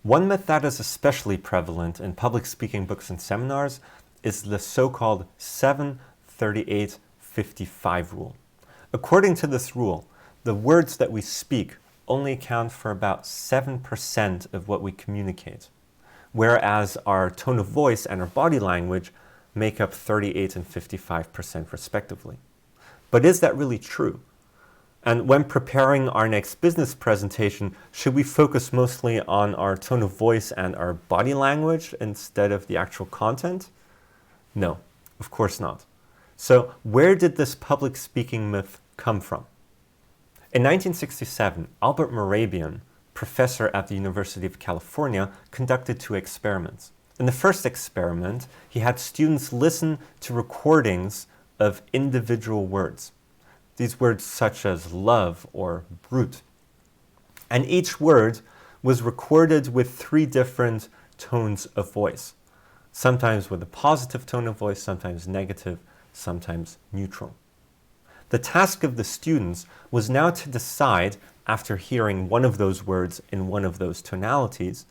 One myth that is especially prevalent in public speaking books and seminars is the so-called 7-38-55 rule. According to this rule, the words that we speak only account for about 7% of what we communicate, whereas our tone of voice and our body language make up 38 and 55% respectively. But is that really true? And when preparing our next business presentation, should we focus mostly on our tone of voice and our body language instead of the actual content? No, of course not. So where did this public speaking myth come from? In 1967, Albert Mehrabian, professor at the University of California, conducted 2 experiments. In the first experiment, he had students listen to recordings of individual words. These words such as love or brute. And each word was recorded with 3 different tones of voice. Sometimes with a positive tone of voice, sometimes negative, sometimes neutral. The task of the students was now to decide, after hearing one of those words in one of those tonalities,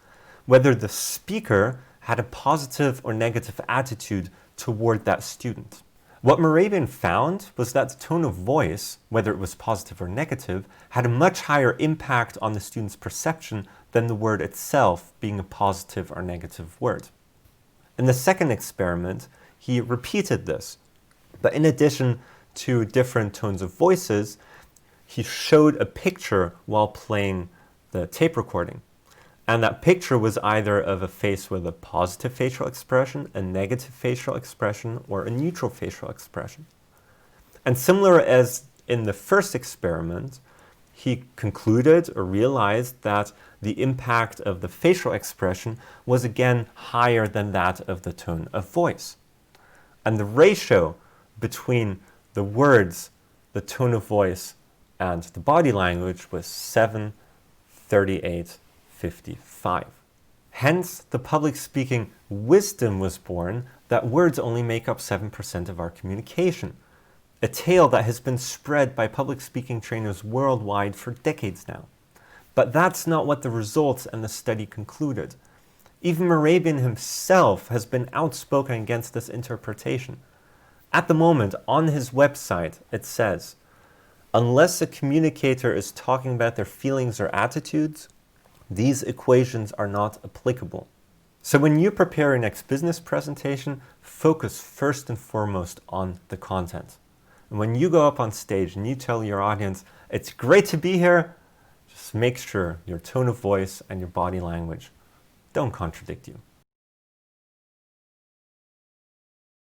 whether the speaker had a positive or negative attitude toward that student. What Mehrabian found was that the tone of voice, whether it was positive or negative, had a much higher impact on the student's perception than the word itself being a positive or negative word. In the second experiment, he repeated this, but in addition to different tones of voices, he showed a picture while playing the tape recording. And that picture was either of a face with a positive facial expression, a negative facial expression, or a neutral facial expression. And similar as in the first experiment, he concluded or realized that the impact of the facial expression was again higher than that of the tone of voice. And the ratio between the words, the tone of voice, and the body language was 7-38-55. Hence, the public speaking wisdom was born that words only make up 7% of our communication, a tale that has been spread by public speaking trainers worldwide for decades now. But that's not what the results and the study concluded. Even Mehrabian himself has been outspoken against this interpretation. At the moment, on his website, it says, unless a communicator is talking about their feelings or attitudes, these equations are not applicable. So when you prepare your next business presentation, focus first and foremost on the content. And when you go up on stage and you tell your audience, it's great to be here, just make sure your tone of voice and your body language don't contradict you.